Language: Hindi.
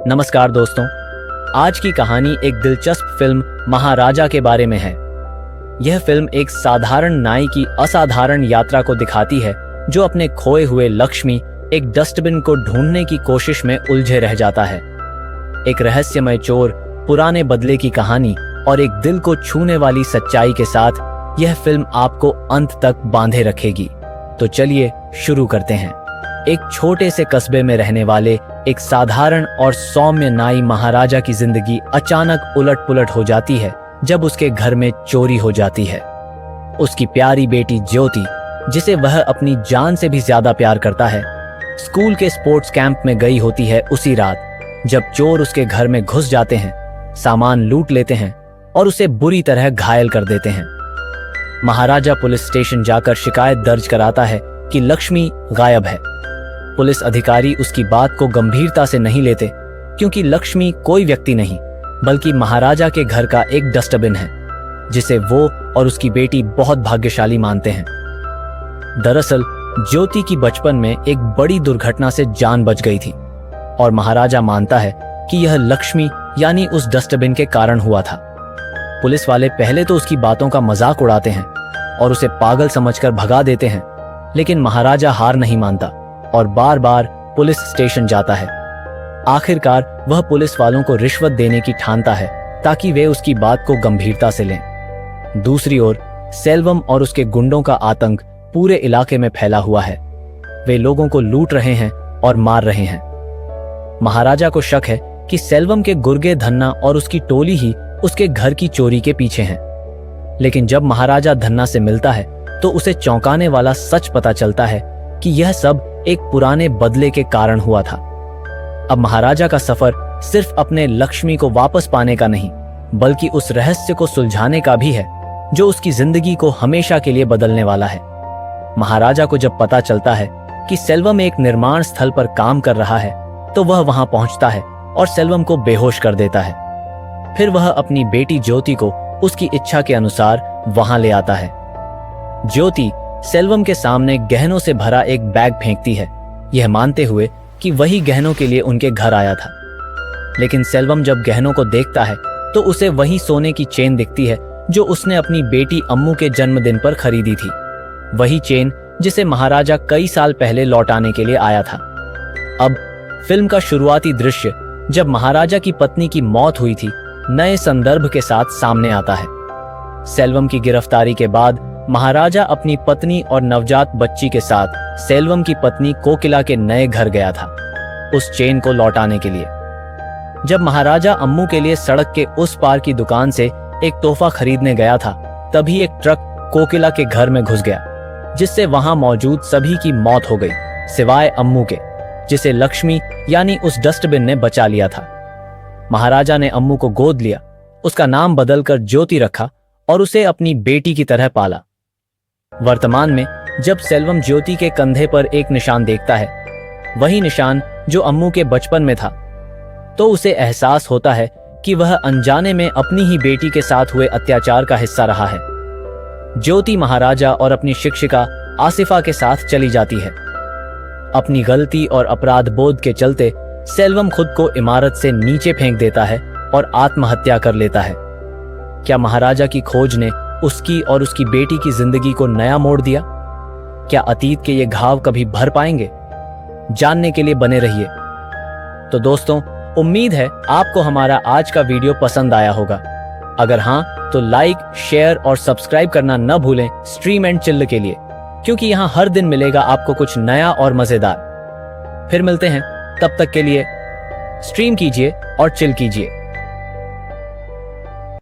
नमस्कार दोस्तों, आज की कहानी एक दिलचस्प फिल्म महाराजा के बारे में है। यह फिल्म एक साधारण नाई की असाधारण यात्रा को दिखाती है जो अपने खोए हुए लक्ष्मी एक डस्टबिन को ढूंढने की कोशिश में उलझे रह जाता है। एक रहस्यमय चोर, पुराने बदले की कहानी और एक दिल को छूने वाली सच्चाई के साथ यह फिल्म आपको अंत तक बांधे रखेगी। तो चलिए शुरू करते हैं। एक छोटे से कस्बे में रहने वाले एक साधारण और सौम्य नाई महाराजा की जिंदगी अचानक उलट-पुलट हो जाती है जब उसके घर में चोरी हो जाती है। उसकी प्यारी बेटी ज्योति, जिसे वह अपनी जान से भी ज्यादा प्यार करता है, स्कूल के स्पोर्ट्स कैंप में गई होती है उसी रात जब चोर उसके घर में घुस जाते हैं, सामान लूट लेते हैं और उसे बुरी तरह घायल कर देते हैं। महाराजा पुलिस स्टेशन जाकर शिकायत दर्ज कराता है कि लक्ष्मी गायब है। पुलिस अधिकारी उसकी बात को गंभीरता से नहीं लेते क्योंकि लक्ष्मी कोई व्यक्ति नहीं बल्कि महाराजा के घर का एक डस्टबिन है जिसे वो और उसकी बेटी बहुत भाग्यशाली मानते हैं। दरअसल ज्योति की बचपन में एक बड़ी दुर्घटना से जान बच गई थी और महाराजा मानता है कि यह लक्ष्मी यानी उस डस्टबिन के कारण हुआ था। पुलिस वाले पहले तो उसकी बातों का मजाक उड़ाते हैं और उसे पागल समझकर भगा देते हैं, लेकिन महाराजा हार नहीं मानता और बार बार पुलिस स्टेशन जाता है। आखिरकार वह पुलिस वालों को रिश्वत देने की ठानता है ताकि वे उसकी बात को गंभीरता से लें। दूसरी ओर सेल्वम और उसके गुंडों का आतंक पूरे इलाके में फैला हुआ है। वे लोगों को लूट रहे हैं और मार रहे हैं। महाराजा को शक है कि सेल्वम के गुर्गे धन्ना और उसकी टोली ही उसके घर की चोरी के पीछे हैं। लेकिन जब महाराजा धन्ना से मिलता है तो उसे चौंकाने वाला सच पता चलता है कि यह सब एक पुराने बदले के कारण हुआ था। अब महाराजा का सफर सिर्फ अपने लक्ष्मी को वापस पाने का नहीं बल्कि उस रहस्य को सुलझाने का भी है जो उसकी जिंदगी को हमेशा के लिए बदलने वाला है। महाराजा को जब पता चलता है कि सेल्वम एक निर्माण स्थल पर काम कर रहा है तो वह वहां पहुंचता है और सेल्वम को बेहोश कर देता है। फिर वह अपनी बेटी ज्योति को उसकी इच्छा के अनुसार वहां ले आता है। ज्योति सेल्वम के सामने गहनों से भरा एक बैग फेंकती है, यह मानते हुए कि वही गहनों के लिए उनके घर आया था। लेकिन सेल्वम जब गहनों को देखता है तो उसे वही सोने की चेन दिखती है जो उसने अपनी बेटी अम्मू के जन्मदिन पर खरीदी थी, वही चेन जिसे महाराजा कई साल पहले लौटाने के लिए आया था। अब फिल्म का शुरुआती दृश्य जब महाराजा की पत्नी की मौत हुई थी नए संदर्भ के साथ सामने आता है। सेल्वम की गिरफ्तारी के बाद महाराजा अपनी पत्नी और नवजात बच्ची के साथ सेल्वम की पत्नी कोकिला के नए घर गया था उस चेन को लौटाने के लिए। जब महाराजा अम्मू के लिए सड़क के उस पार की दुकान से एक तोहफा खरीदने गया था तभी एक ट्रक कोकिला के घर में घुस गया जिससे वहां मौजूद सभी की मौत हो गई सिवाय अम्मू के, जिसे लक्ष्मी यानी उस डस्टबिन ने बचा लिया था। महाराजा ने अम्मू को गोद लिया, उसका नाम बदलकर ज्योति रखा और उसे अपनी बेटी की तरह पाला। वर्तमान में जब सेल्वम ज्योति के कंधे पर एक निशान देखता है, वही निशान जो अम्मू के बचपन में था, तो उसे एहसास होता है कि वह अनजाने में अपनी ही बेटी के साथ हुए अत्याचार का हिस्सा रहा है। ज्योति महाराजा और अपनी शिक्षिका आसिफा के साथ चली जाती है। अपनी गलती और अपराध बोध के चलते सेल्वम खुद को इमारत से नीचे फेंक देता है और आत्महत्या कर लेता है। क्या महाराजा की खोज ने उसकी और उसकी बेटी की जिंदगी को नया मोड़ दिया? क्या अतीत के ये घाव कभी भर पाएंगे? जानने के लिए बने रहिए। तो दोस्तों, उम्मीद है आपको हमारा आज का वीडियो पसंद आया होगा। अगर हाँ तो लाइक, शेयर और सब्सक्राइब करना न भूलें स्ट्रीम एंड चिल्ल के लिए, क्योंकि यहाँ हर दिन मिलेगा आपको कुछ नया और मजेदार। फिर मिलते हैं, तब तक के लिए स्ट्रीम कीजिए और चिल कीजिए।